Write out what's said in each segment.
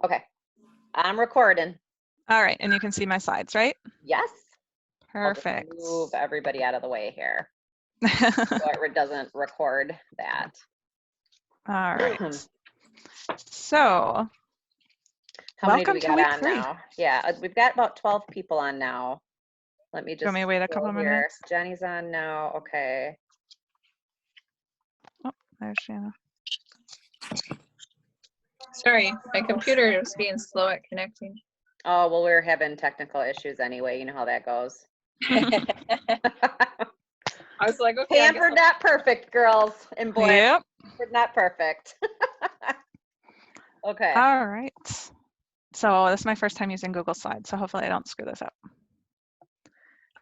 Okay, I'm recording. All right, and you can see my slides, right? Yes. Perfect. I'll just move everybody out of the way here so it doesn't record that. All right. So, how many do welcome we to got week on 3. now? Yeah, we've got about 12 people on now. Let me Do you just want me to wait a go couple of here. minutes? Jenny's on now. Okay. Oh, there's Shanna. Sorry, my computer was being slow at connecting. Oh, well, we're having technical issues anyway. You know how that goes. I was like, okay. Pampered, not perfect, girls and boys. Yep. Pampered, not perfect. Okay. All right. So this is my first time using Google Slides, so hopefully I don't screw this up.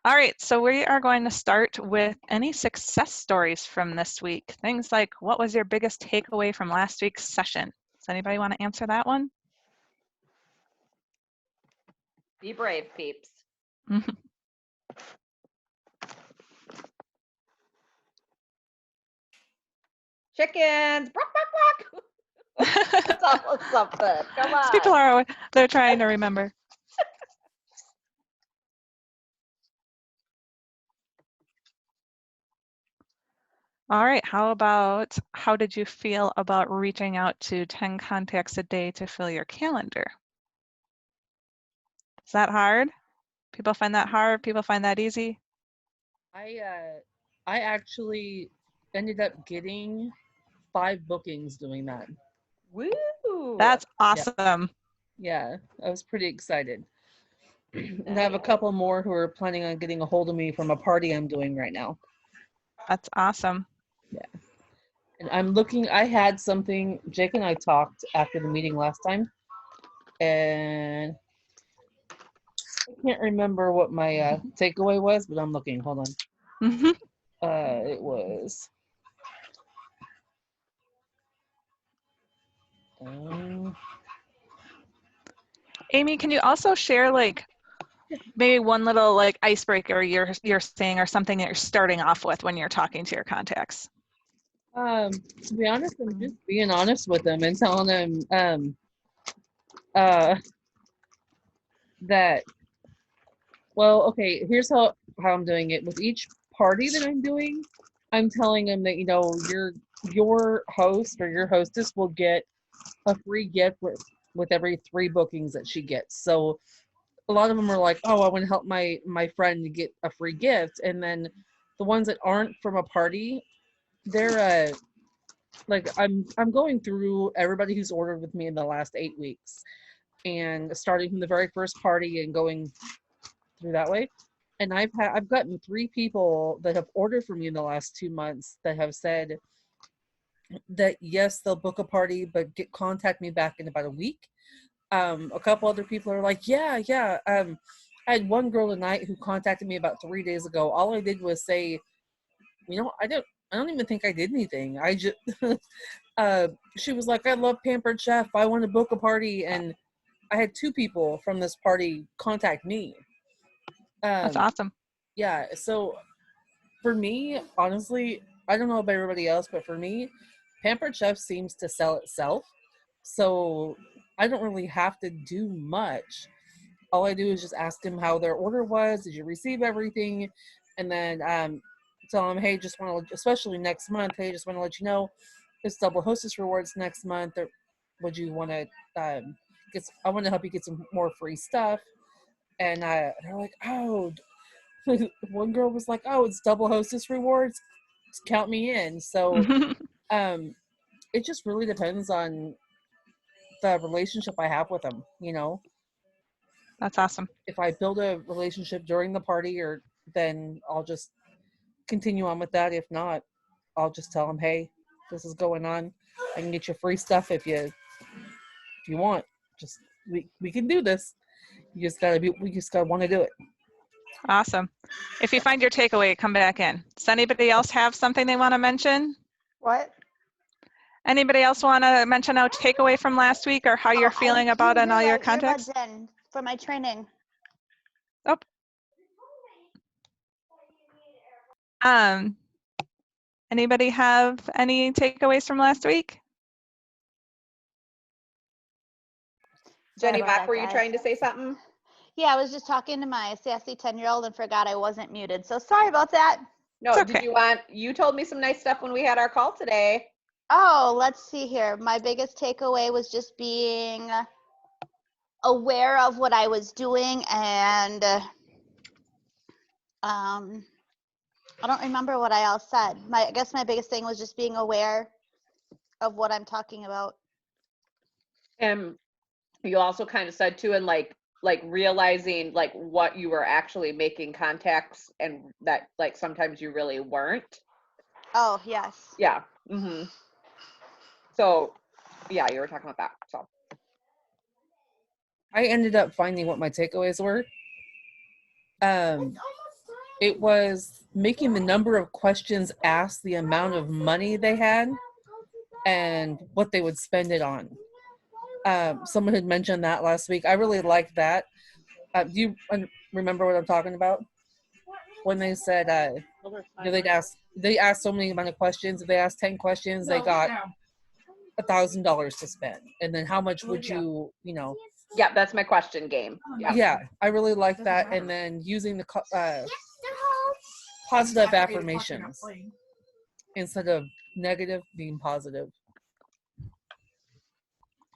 All right, so we are going to start with any success stories from this week. Things like, what was your biggest takeaway from last week's session? Does anybody want to answer that one? Be brave, peeps. Chickens. Brock, brock, brock. That's almost something. Come on. People they're trying to remember. All right, how did you feel about reaching out to 10 contacts a day to fill your calendar? Is that hard? People find that hard? People find that easy? I actually ended up getting 5 bookings doing that. Woo! That's awesome. Yeah, I was pretty excited. And I have a couple more who are planning on getting a hold of me from a party I'm doing right now. That's awesome. Yeah. And I had something, Jake and I talked after the meeting last time, and I can't remember what my takeaway was, but I'm looking. Hold on. It was. Amy, can you also share like maybe one little like icebreaker you're saying or something that you're starting off with when you're talking to your contacts? To be honest, I'm just being honest with them and telling them that, well, okay, here's how I'm doing it. With each party that I'm doing, I'm telling them that, your host or your hostess will get a free gift with every 3 bookings that she gets. So a lot of them are like, oh, I want to help my friend to get a free gift. And then the ones that aren't from a party, they're like, I'm going through everybody who's ordered with me in the last 8 weeks, and starting from the very first party and going through that way. And I've gotten 3 people that have ordered from me in the last 2 months that have said that yes, they'll book a party, but contact me back in about a week. A couple other people are like, yeah. I had one girl tonight who contacted me about 3 days ago. All I did was say, I don't even think I did anything. I just, she was like, I love Pampered Chef. I want to book a party. And I had 2 people from this party contact me. That's awesome. Yeah. So for me, honestly, I don't know about everybody else, but for me, Pampered Chef seems to sell itself. So I don't really have to do much. All I do is just ask them how their order was. Did you receive everything? And then tell them, hey, just want to, especially next month, hey, just want to let you know, it's Double Hostess Rewards next month. Or would you want to I want to help you get some more free stuff. And they're like, oh, one girl was like, oh, it's Double Hostess Rewards. Just count me in. So it just really depends on the relationship I have with them, That's awesome. If I build a relationship during the party, then I'll just continue on with that. If not, I'll just tell them, hey, this is going on. I can get you free stuff if you want. Just we can do this. We just gotta want to do it. Awesome. If you find your takeaway, come back in. Does anybody else have something they want to mention? What? Anybody else want to mention a takeaway from last week or how you're feeling about on all your contacts? Earbuds in for my training. Oh. Anybody have any takeaways from last week? Jenny about Bach, that, were you guys. trying to say something? Yeah, I was just talking to my sassy 10-year-old and forgot I wasn't muted. So sorry about that. No, It's did okay. you told me some nice stuff when we had our call today. Oh, let's see here. My biggest takeaway was just being aware of what I was doing, and I don't remember what I else said. I guess my biggest thing was just being aware of what I'm talking about. And you also kind of said too, and like realizing like what you were actually making contacts and that like sometimes you really weren't. Oh, yes. Yeah. Mm-hmm. So yeah, you were talking about that. So I ended up finding what my takeaways were. It was making the number of questions asked, the amount of money they had, and what they would spend it on. Someone had mentioned that last week. I really liked that. Do you remember what I'm talking about? When they said they asked so many amount of questions. If they asked 10 questions, they got $1,000 to spend. And then how much would you know? yeah, that's my question game. Yeah. Yeah, I really like that. And then using the positive affirmations instead of negative, being positive.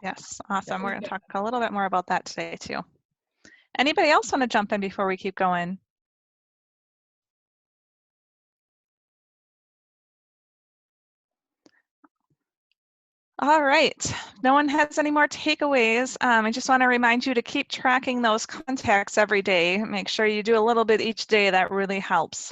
Yes, awesome. We're going to talk a little bit more about that today too. Anybody else want to jump in before we keep going? All right, no one has any more takeaways. I just want to remind you to keep tracking those contacts every day. Make sure you do a little bit each day. That really helps.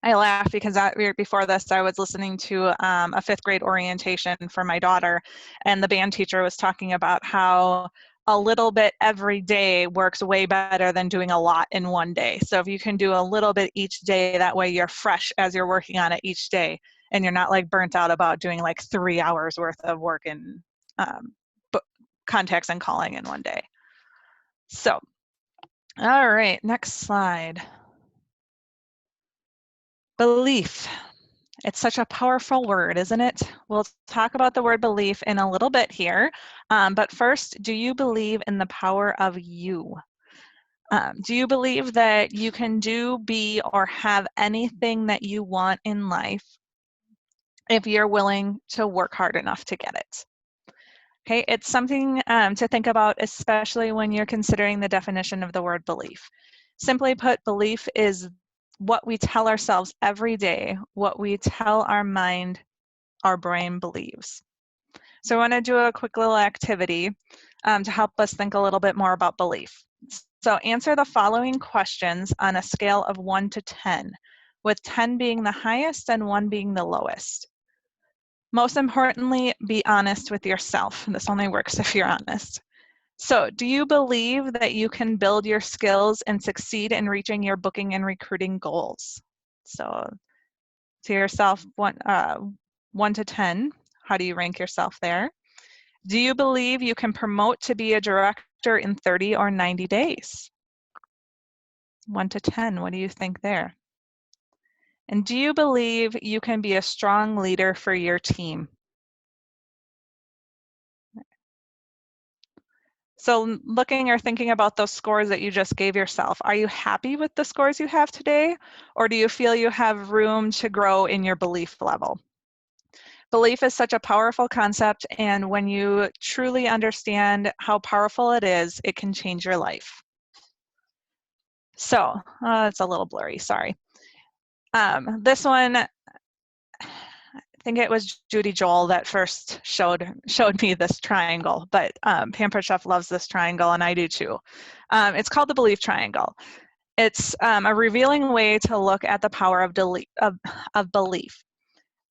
I laugh because before this, I was listening to a 5th grade orientation for my daughter, and the band teacher was talking about how a little bit every day works way better than doing a lot in one day. So if you can do a little bit each day, that way you're fresh as you're working on it each day, and you're not like burnt out about doing like 3 hours worth of work in contacts and calling in one day. So, all right, next slide. Belief. It's such a powerful word, isn't it? We'll talk about the word belief in a little bit here. But first, do you believe in the power of you? Do you believe that you can do, be, or have anything that you want in life if you're willing to work hard enough to get it? Okay, it's something to think about, especially when you're considering the definition of the word belief. Simply put, belief is what we tell ourselves every day, what we tell our mind our brain believes. So I want to do a quick little activity to help us think a little bit more about belief. So answer the following questions on a scale of 1 to 10, with 10 being the highest and 1 being the lowest. Most importantly, be honest with yourself. This only works if you're honest. So, do you believe that you can build your skills and succeed in reaching your booking and recruiting goals? So, to yourself, 1 to 10, how do you rank yourself there? Do you believe you can promote to be a director in 30 or 90 days? 1 to 10, what do you think there? And do you believe you can be a strong leader for your team? So looking or thinking about those scores that you just gave yourself, are you happy with the scores you have today? Or do you feel you have room to grow in your belief level? Belief is such a powerful concept, and when you truly understand how powerful it is, it can change your life. So, it's a little blurry, sorry. This one, I think it was Judy Joel that first showed me this triangle, but Pampered Chef loves this triangle, and I do too. It's called the belief triangle. It's a revealing way to look at the power of belief.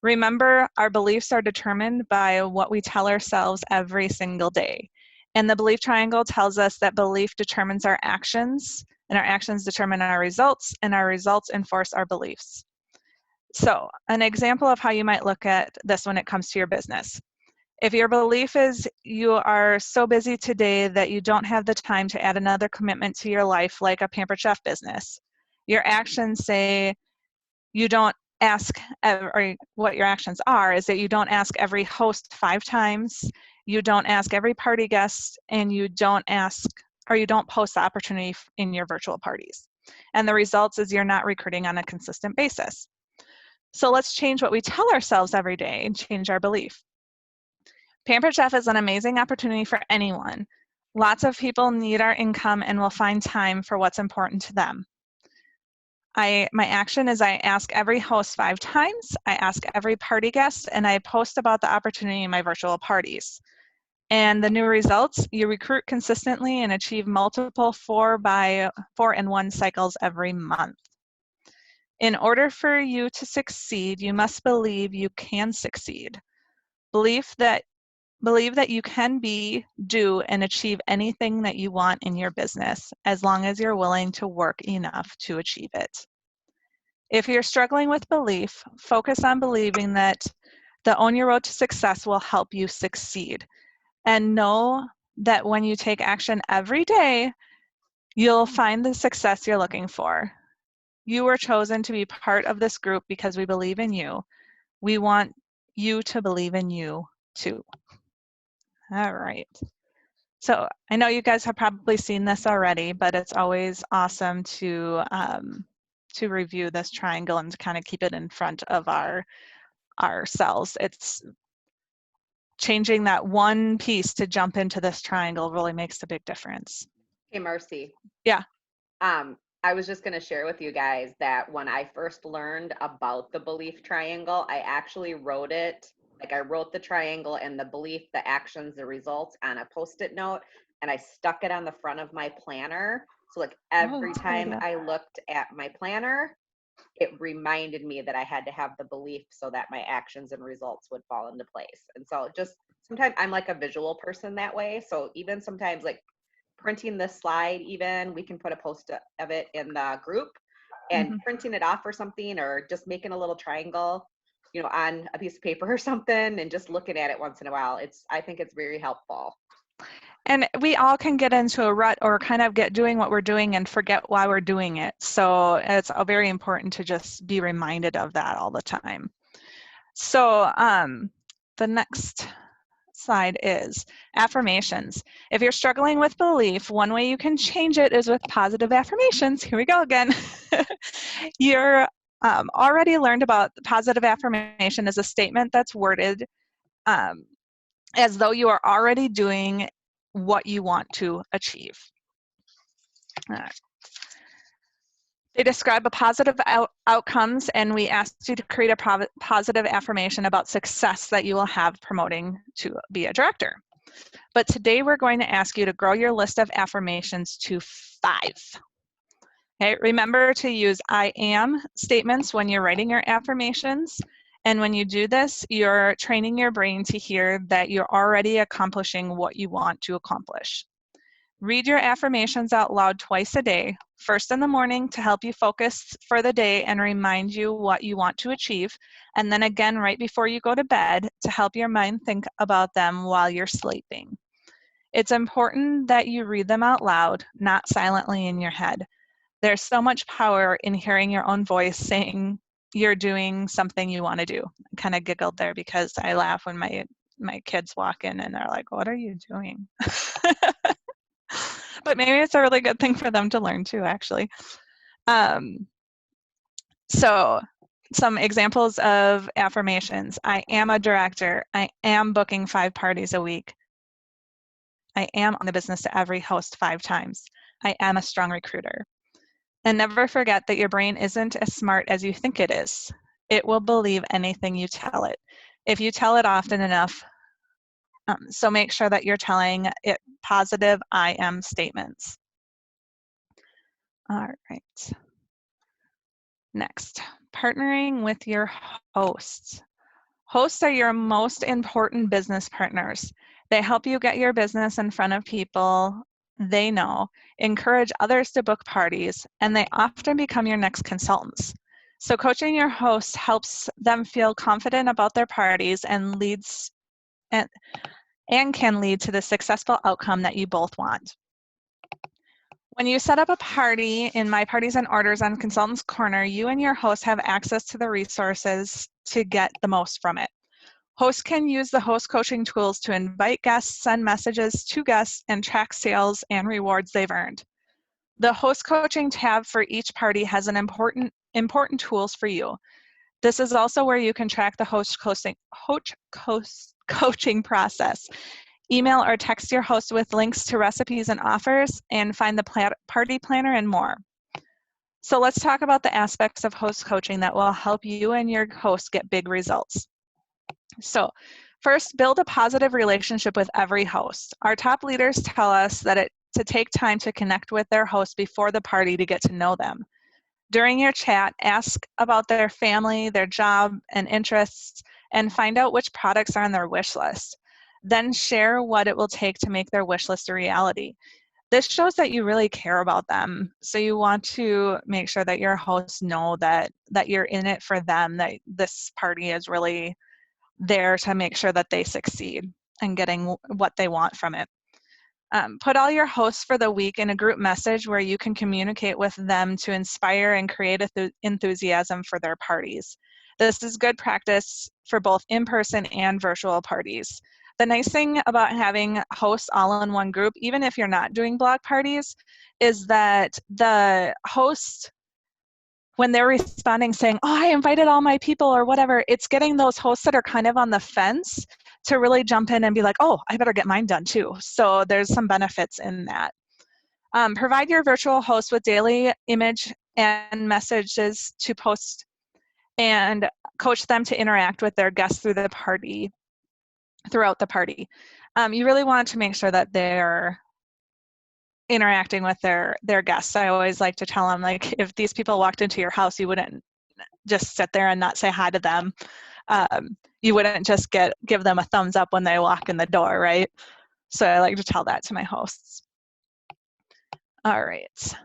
Remember, our beliefs are determined by what we tell ourselves every single day. And the belief triangle tells us that belief determines our actions, and our actions determine our results, and our results enforce our beliefs. So, an example of how you might look at this when it comes to your business. If your belief is you are so busy today that you don't have the time to add another commitment to your life, like a Pampered Chef business, your actions say you don't ask, or what your actions are is that you don't ask every host 5 times, You don't ask every party guest, and you don't post the opportunity in your virtual parties. And the results is you're not recruiting on a consistent basis. So let's change what we tell ourselves every day and change our belief. Pampered Chef is an amazing opportunity for anyone. Lots of people need our income and will find time for what's important to them. My action is I ask every host 5 times, I ask every party guest, and I post about the opportunity in my virtual parties. And the new results, you recruit consistently and achieve multiple 4x4 cycles every month. In order for you to succeed, you must believe you can succeed. Believe that you can do, and achieve anything that you want in your business, as long as you're willing to work enough to achieve it. If you're struggling with belief, focus on believing that the Own Your Road to Success will help you succeed. And know that when you take action every day, you'll find the success you're looking for. You were chosen to be part of this group because we believe in you. We want you to believe in you too. All right. So I know you guys have probably seen this already, but it's always awesome to review this triangle and to kind of keep it in front of our cells. It's changing that one piece to jump into this triangle really makes a big difference. Hey, Marcy. Yeah. I was just going to share with you guys that when I first learned about the belief triangle, I actually wrote it. Like I wrote the triangle and the belief, the actions, the results on a Post-it note, and I stuck it on the front of my planner. So like every time I looked at my planner, it reminded me that I had to have the belief so that my actions and results would fall into place. And so just sometimes I'm like a visual person that way. So even sometimes like printing this slide, even we can put a post-it of it in the group and printing it off or something, or just making a little triangle, you know, on a piece of paper or something, and just looking at it once in a while. I think it's very helpful. And we all can get into a rut or kind of get doing what we're doing and forget why we're doing it. So it's very important to just be reminded of that all the time. So the next slide is affirmations. If you're struggling with belief, one way you can change it is with positive affirmations. Here we go again. You're already learned about positive affirmation as a statement that's worded as though you are already doing what you want to achieve. They describe a positive outcomes, and we asked you to create a positive affirmation about success that you will have promoting to be a director. But today we're going to ask you to grow your list of affirmations to 5. Okay, remember to use I am statements when you're writing your affirmations. And when you do this, you're training your brain to hear that you're already accomplishing what you want to accomplish. Read your affirmations out loud twice a day, first in the morning to help you focus for the day and remind you what you want to achieve, and then again right before you go to bed to help your mind think about them while you're sleeping. It's important that you read them out loud, not silently in your head. There's so much power in hearing your own voice saying you're doing something you want to do. I kind of giggled there because I laugh when my kids walk in and they're like, "What are you doing?" But maybe it's a really good thing for them to learn too, actually. So some examples of affirmations. I am a director. I am booking 5 parties a week. I am on the business to every host 5 times. I am a strong recruiter. And never forget that your brain isn't as smart as you think it is. It will believe anything you tell it. If you tell it often enough, so make sure that you're telling it positive I am statements. All right. Next, partnering with your hosts. Hosts are your most important business partners. They help you get your business in front of people they know, encourage others to book parties, and they often become your next consultants. So coaching your hosts helps them feel confident about their parties and can lead to the successful outcome that you both want. When you set up a party in My Parties and Orders on Consultants Corner, you and your host have access to the resources to get the most from it. Hosts can use the host coaching tools to invite guests, send messages to guests, and track sales and rewards they've earned. The host coaching tab for each party has an important tools for you. This is also where you can track the host coaching process. Email or text your host with links to recipes and offers, and find the party planner and more. So let's talk about the aspects of host coaching that will help you and your host get big results. So first, build a positive relationship with every host. Our top leaders tell us that to take time to connect with their host before the party to get to know them. During your chat, ask about their family, their job, and interests, and find out which products are on their wish list. Then share what it will take to make their wish list a reality. This shows that you really care about them. So you want to make sure that your hosts know that you're in it for them, that this party is really there to make sure that they succeed and getting what they want from it. Put all your hosts for the week in a group message where you can communicate with them to inspire and create enthusiasm for their parties. This is good practice for both in-person and virtual parties. The nice thing about having hosts all in one group, even if you're not doing block parties, is that the host, when they're responding saying, oh, I invited all my people or whatever, it's getting those hosts that are kind of on the fence to really jump in and be like, oh, I better get mine done too. So there's some benefits in that. Provide your virtual host with daily image and messages to post, and coach them to interact with their guests throughout the party. You really want to make sure that they're interacting with their guests. I always like to tell them, like, if these people walked into your house, you wouldn't just sit there and not say hi to them. You wouldn't just give them a thumbs up when they walk in the door, right? So I like to tell that to my hosts. All right.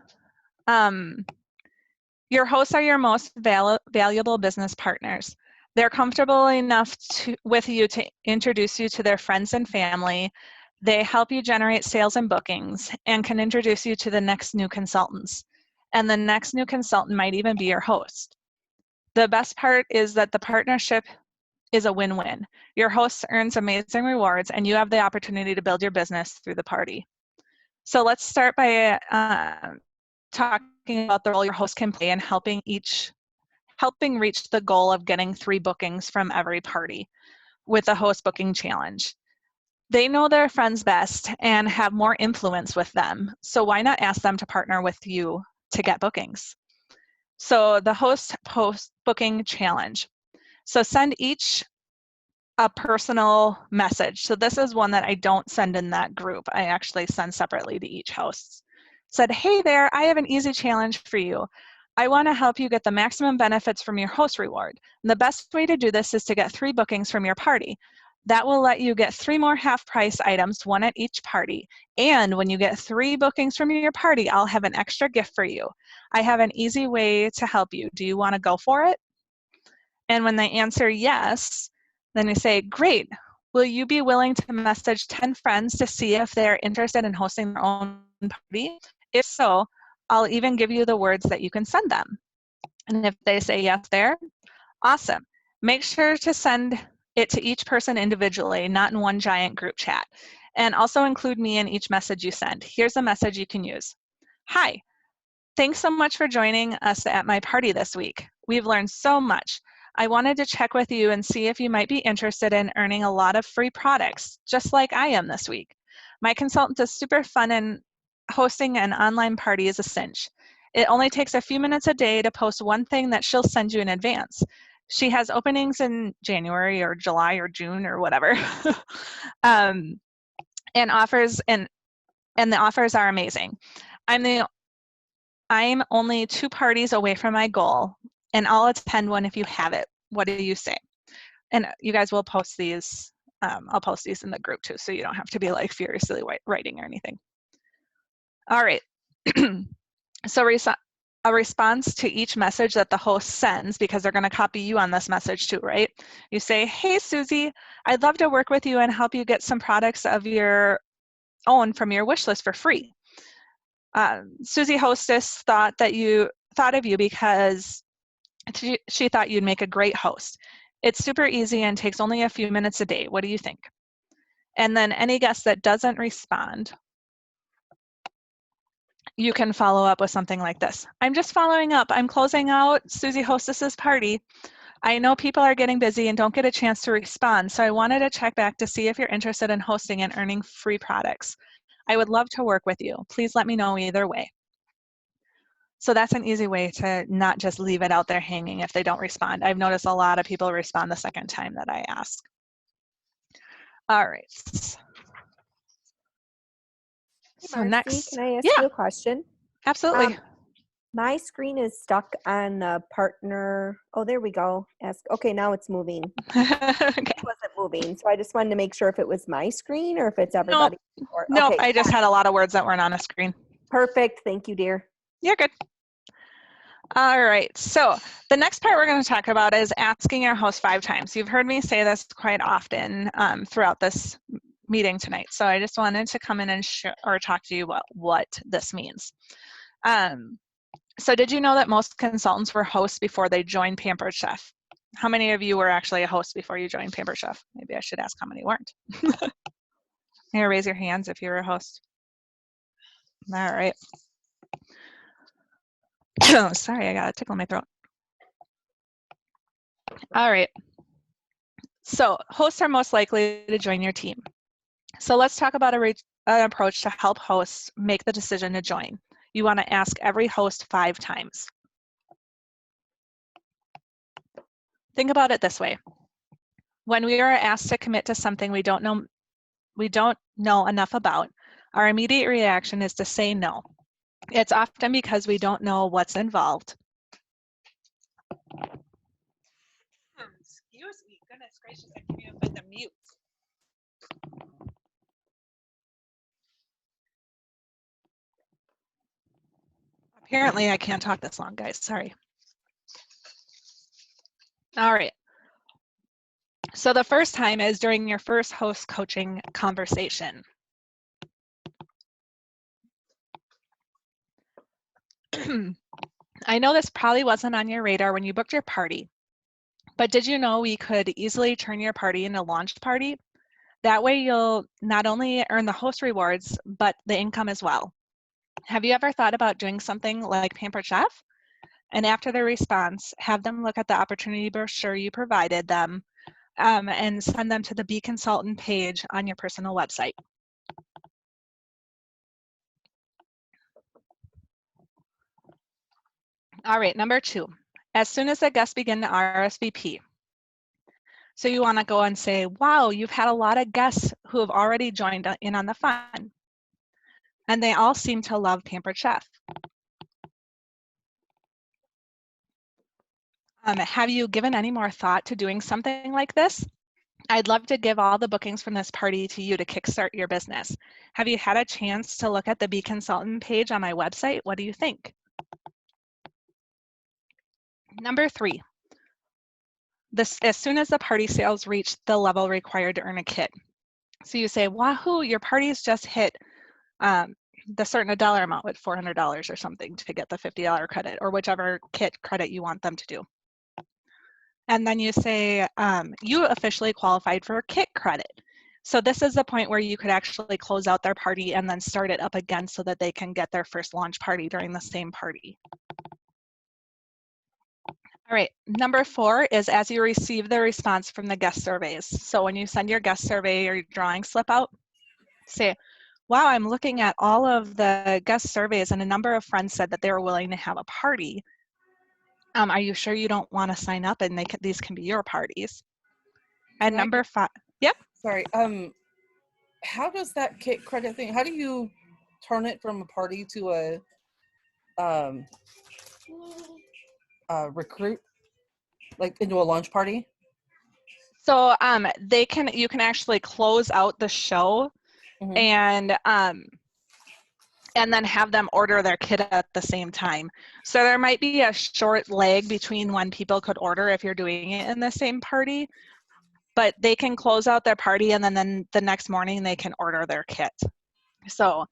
Your hosts are your most valuable business partners. They're comfortable enough with you to introduce you to their friends and family. They help you generate sales and bookings and can introduce you to the next new consultants. And the next new consultant might even be your host. The best part is that the partnership is a win-win. Your host earns amazing rewards, and you have the opportunity to build your business through the party. So let's start by talking about the role your host can play in helping reach the goal of getting 3 bookings from every party with a host booking challenge. They know their friends best and have more influence with them. So why not ask them to partner with you to get bookings? So the host booking challenge. So send each a personal message. So this is one that I don't send in that group. I actually send separately to each host. Said, hey there, I have an easy challenge for you. I want to help you get the maximum benefits from your host reward. And the best way to do this is to get 3 bookings from your party. That will let you get 3 more half-price items, 1 at each party. And when you get 3 bookings from your party, I'll have an extra gift for you. I have an easy way to help you. Do you want to go for it? And when they answer yes, then you say, great. Will you be willing to message 10 friends to see if they're interested in hosting their own party? If so, I'll even give you the words that you can send them. And if they say yes there, awesome. Make sure to send it to each person individually, not in one giant group chat. And also include me in each message you send. Here's a message you can use. Hi, thanks so much for joining us at my party this week. We've learned so much. I wanted to check with you and see if you might be interested in earning a lot of free products, just like I am this week. My consultant is super fun, and hosting an online party is a cinch. It only takes a few minutes a day to post one thing that she'll send you in advance. She has openings in January or July or June or whatever. And offers, and the offers are amazing. I'm only 2 parties away from my goal, and I'll attend one if you have it. What do you say? And you guys will post these. I'll post these in the group too, so you don't have to be like furiously writing or anything. All right. So a response to each message that the host sends, because they're going to copy you on this message too, right? You say, hey, Susie, I'd love to work with you and help you get some products of your own from your wish list for free. Susie hostess thought of you because she thought you'd make a great host. It's super easy and takes only a few minutes a day. What do you think? And then any guest that doesn't respond, you can follow up with something like this. I'm just following up. I'm closing out Susie Hostess's party. I know people are getting busy and don't get a chance to respond, so I wanted to check back to see if you're interested in hosting and earning free products. I would love to work with you. Please let me know either way. So that's an easy way to not just leave it out there hanging if they don't respond. I've noticed a lot of people respond the second time that I ask. All right. So Marcy, next, can I ask yeah, you a question? absolutely. My screen is stuck on the partner. Oh, there we go. Okay, now it's moving. Okay. It wasn't moving, so I just wanted to make sure if it was my screen or if it's everybody. Nope, Okay, I just had a lot of words that weren't on a screen. perfect. Thank you, dear. You're good. All right, so the next part we're going to talk about is asking your host 5 times. You've heard me say this quite often throughout this meeting tonight, so I just wanted to come in and talk to you about what this means. So did you know that most consultants were hosts before they joined Pampered Chef? How many of you were actually a host before you joined Pampered Chef? Maybe I should ask how many weren't. Here, raise your hands if you're a host. All right. Sorry, I got a tickle in my throat. All right. So hosts are most likely to join your team. So let's talk about an approach to help hosts make the decision to join. You want to ask every host 5 times. Think about it this way. When we are asked to commit to something we don't know enough about, our immediate reaction is to say no. It's often because we don't know what's involved. Excuse me, goodness gracious, I can't even find the mute. Apparently I can't talk this long, guys, sorry. All right. So the first time is during your first host coaching conversation. I know this probably wasn't on your radar when you booked your party, but did you know we could easily turn your party into a launch party? That way you'll not only earn the host rewards, but the income as well. Have you ever thought about doing something like Pampered Chef? And after their response, have them look at the opportunity brochure you provided them and send them to the Be Consultant page on your personal website. All right, number 2, as soon as the guests begin to RSVP. So you want to go and say, wow, you've had a lot of guests who have already joined in on the fun. And they all seem to love Pampered Chef. Have you given any more thought to doing something like this? I'd love to give all the bookings from this party to you to kickstart your business. Have you had a chance to look at the Be Consultant page on my website? What do you think? Number 3, as soon as the party sales reach the level required to earn a kit. So you say, wahoo, your party's just hit the certain dollar amount with $400 or something to get the $50 credit or whichever kit credit you want them to do. And then you say, you officially qualified for kit credit. So this is the point where you could actually close out their party and then start it up again so that they can get their first launch party during the same party. All right, number 4 is as you receive the response from the guest surveys. So when you send your guest survey or your drawing slip out, say, wow, I'm looking at all of the guest surveys and a number of friends said that they were willing to have a party. Are you sure you don't want to sign up and these can be your parties? And number 5, yep. Sorry, how does that kit credit thing, how do you turn it from a party to a recruit, like into a launch party? So you can actually close out the show and then have them order their kit at the same time. So there might be a short lag between when people could order if you're doing it in the same party, but they can close out their party and then the next morning they can order their kit. So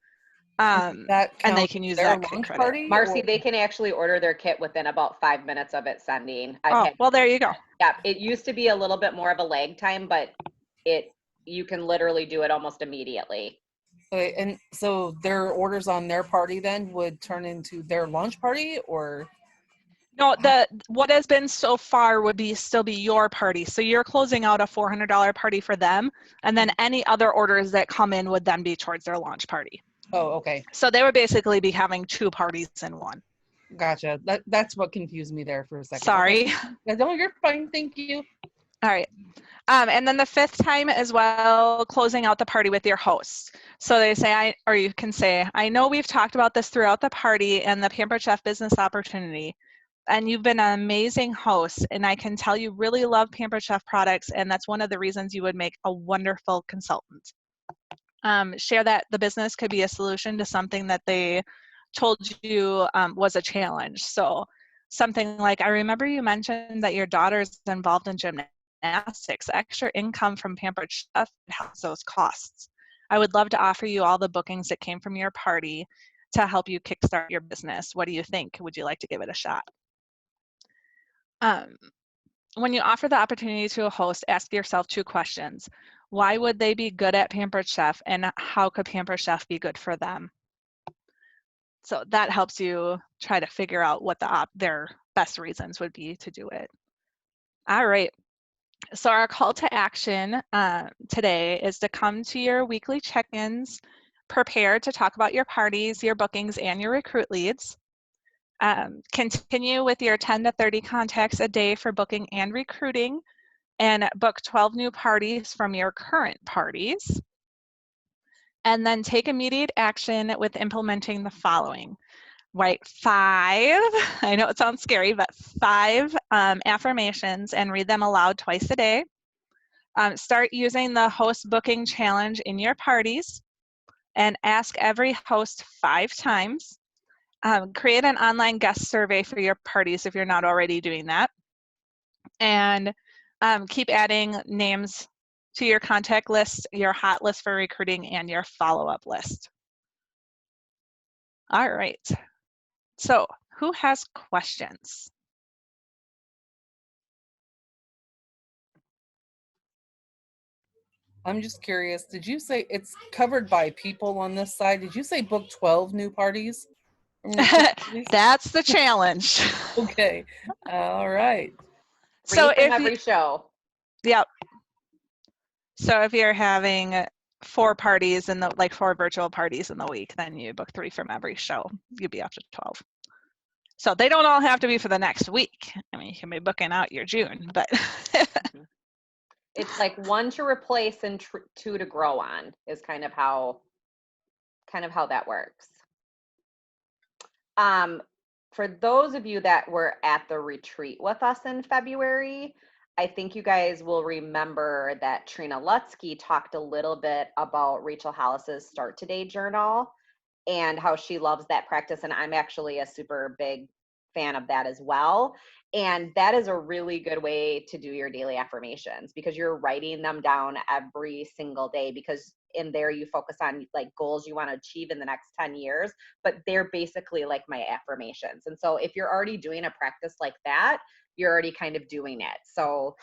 That and they counts can use their that kit launch credit. party, Marcy, or- they can actually order their kit within about 5 minutes of it sending. Oh, well, there you go. Yeah, it used to be a little bit more of a lag time, but you can literally do it almost immediately. Okay, and so their orders on their party then would turn into their launch party, or No, what has been so far would still be your party. So you're closing out a $400 party for them, and then any other orders that come in would then be towards their launch party. oh, okay, So they would basically be having 2 parties in one. gotcha. That's what confused me there for a second. Sorry. Okay. No, you're fine. Thank you. All right. And then the 5th time as well, closing out the party with your hosts. So they say, or you can say, I know we've talked about this throughout the party and the Pampered Chef business opportunity, and you've been an amazing host, and I can tell you really love Pampered Chef products, and that's one of the reasons you would make a wonderful consultant. Share that the business could be a solution to something that they told you was a challenge. So something like, I remember you mentioned that your daughter's involved in gymnastics. Extra income from Pampered Chef helps those costs. I would love to offer you all the bookings that came from your party to help you kickstart your business. What do you think? Would you like to give it a shot? When you offer the opportunity to a host, ask yourself 2 questions. Why would they be good at Pampered Chef, and how could Pampered Chef be good for them? So that helps you try to figure out what their best reasons would be to do it. All right. So our call to action today is to come to your weekly check-ins, prepared to talk about your parties, your bookings, and your recruit leads. Continue with your 10 to 30 contacts a day for booking and recruiting, and book 12 new parties from your current parties. And then take immediate action with implementing the following. Write 5, I know it sounds scary, but 5 affirmations and read them aloud twice a day. Start using the host booking challenge in your parties and ask every host 5 times. Create an online guest survey for your parties if you're not already doing that. And keep adding names to your contact list, your hot list for recruiting, and your follow-up list. All right. So who has questions? I'm just curious. Did you say it's covered by people on this side? Did you say book 12 new parties? That's the challenge. Okay. All right. 3 So from every show. Yep. So if you're having 4 parties in the 4 virtual parties in the week, then you book 3 from every show. You'd be up to 12. So they don't all have to be for the next week. I mean, you can be booking out your June, but It's like 1 to replace and 2 to grow on is kind of how that works. For those of you that were at the retreat with us in February, I think you guys will remember that Trina Lutsky talked a little bit about Rachel Hollis's Start Today journal and how she loves that practice. And I'm actually a super big fan of that as well. And that is a really good way to do your daily affirmations, because you're writing them down every single day, because in there you focus on goals you want to achieve in the next 10 years, but they're basically like my affirmations. And so if you're already doing a practice like that, you're already kind of doing it. So,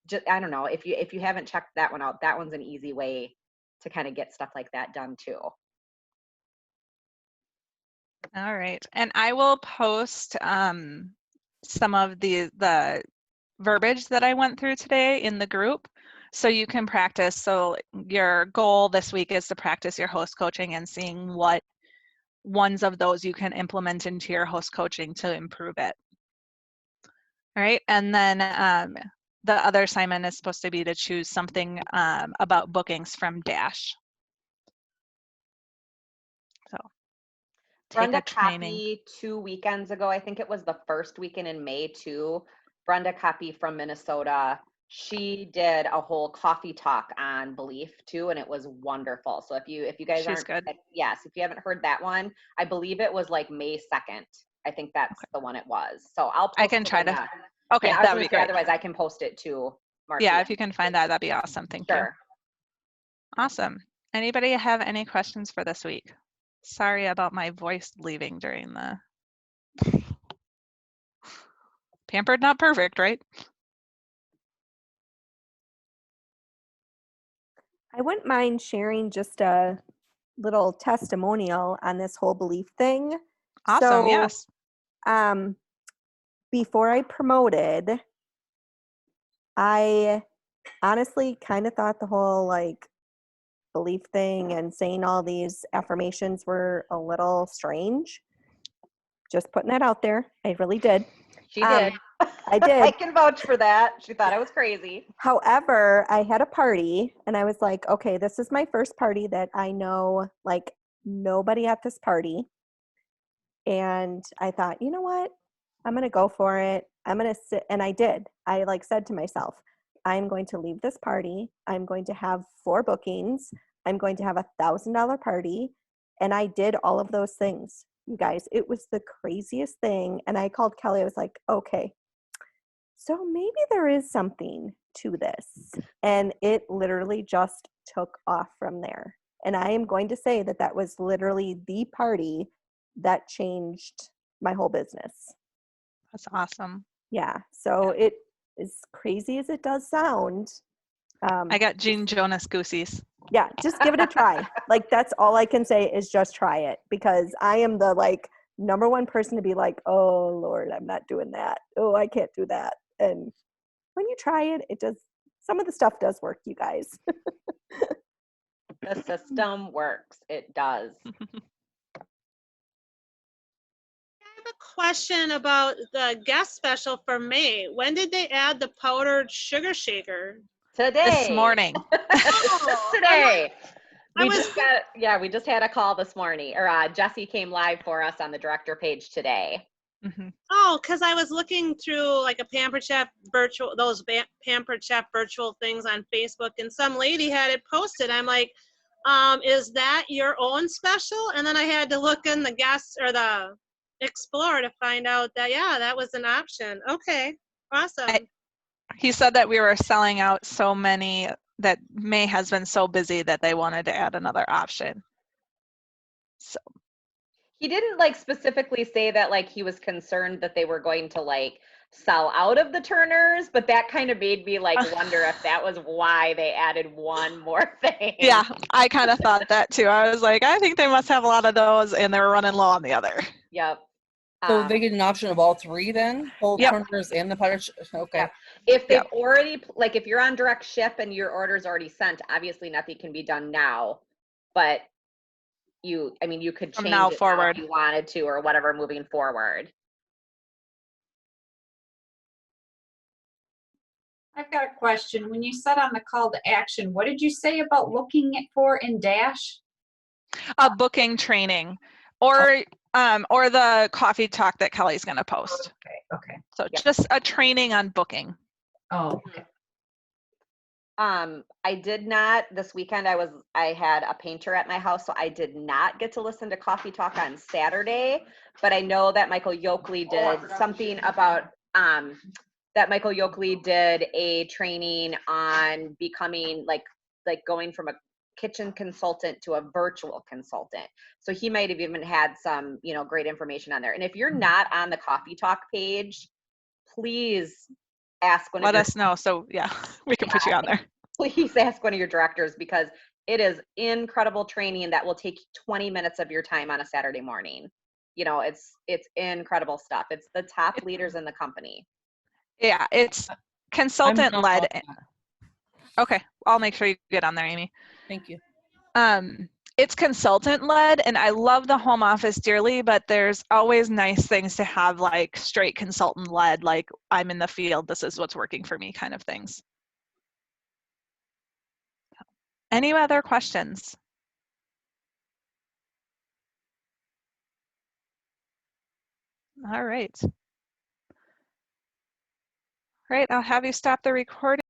just, I don't know, if you haven't checked that one out, that one's an easy way to kind of get stuff like that done too. all right. And I will post some of the verbiage that I went through today in the group, so you can practice. So your goal this week is to practice your host coaching and seeing what ones of those you can implement into your host coaching to improve it. All right. And then the other assignment is supposed to be to choose something about bookings from Dash. So Brenda take a training. Copy 2 weekends ago, I think it was the first weekend in May too. Brenda Copy from Minnesota, she did a whole coffee talk on belief too, and it was wonderful. So if you guys She's aren't, good. yes, if you haven't heard that one, I believe it was May 2nd. I think that's the one it was. So I'll post I can it try in to. the- Okay, yeah, I was that would gonna be say, great. otherwise I can post it too, Marcia. Yeah, if you can find that, that'd be awesome. Thank you. Sure. Awesome. Anybody have any questions for this week? Sorry about my voice leaving during the pampered, not perfect, right? I wouldn't mind sharing just a little testimonial on this whole belief thing. Awesome, So, yes. Before I promoted, I honestly kind of thought the whole like belief thing and saying all these affirmations were a little strange. Just putting that out there. I really did. She did. I did. I can vouch for that. She thought I was crazy. However, I had a party and I was like, okay, this is my first party that I know like nobody at this party. And I thought, you know what? I'm going to go for it. I'm going to sit. And I did. I like said to myself, I'm going to leave this party. I'm going to have 4 bookings. I'm going to have $1,000 party. And I did all of those things, you guys. It was the craziest thing. And I called Kelly. I was like, okay, so maybe there is something to this. And it literally just took off from there. And I am going to say that that was literally the party that changed my whole business. That's awesome. Yeah. So it, as crazy as it does sound, I got Gene Jonas goosies. yeah, just give it a try. Like that's all I can say is just try it, because I am the like number one person to be like, oh Lord, I'm not doing that. Oh, I can't do that. And when you try it, it does, some of the stuff does work, you guys. The system works. It does. I have a question about the guest special for May. When did they add the powdered sugar shaker? Today. This morning. Today. I We was- just got, yeah, we just had a call this morning, or Jesse came live for us on the director page today. Mhm. Oh, because I was looking through like a Pampered Chef virtual, those Pampered Chef virtual things on Facebook, and some lady had it posted. I'm like, is that your own special? And then I had to look in the guest or the Explore to find out that, yeah, that was an option. Okay, awesome. He said that we were selling out so many that May has been so busy that they wanted to add another option. So He didn't like specifically say that like he was concerned that they were going to like sell out of the turners, but that kind of made me like wonder if that was why they added one more thing. yeah, I kind of thought that too. I was like, I think they must have a lot of those and they were running low on the other. Yep. So they get an option of all 3 then? Both Yep. turners and the powder. Okay. Yep. If they've Yep. already, like if you're on direct ship and your order's already sent, obviously nothing can be done now, but you, I mean, you could From change now it forward. if you wanted to or whatever moving forward. I've got a question. When you said on the call to action, what did you say about looking for in Dash? A booking training or the coffee talk that Kelly's going to post. Okay. So Yep. just a training on booking. Oh, okay. I did not, this weekend I had a painter at my house, so I did not get to listen to Coffee Talk on Saturday, but I know that Michael Yoakley did something about, that Michael Yoakley did a training on becoming like going from a kitchen consultant to a virtual consultant. So he might have even had some, you know, great information on there. And if you're not on the Coffee Talk page, please ask one of Let your us know. So yeah, we can put you on there. please ask one of your directors, because it is incredible training that will take 20 minutes of your time on a Saturday morning. You know, it's incredible stuff. It's the top leaders in the company. Yeah, it's I'm consultant not led. on that. Okay, I'll make sure you get on there, Amy. Thank you. It's consultant led, and I love the home office dearly, but there's always nice things to have, like straight consultant led, like I'm in the field, this is what's working for me kind of things. Any other questions? All right. Great, I'll have you stop the recording.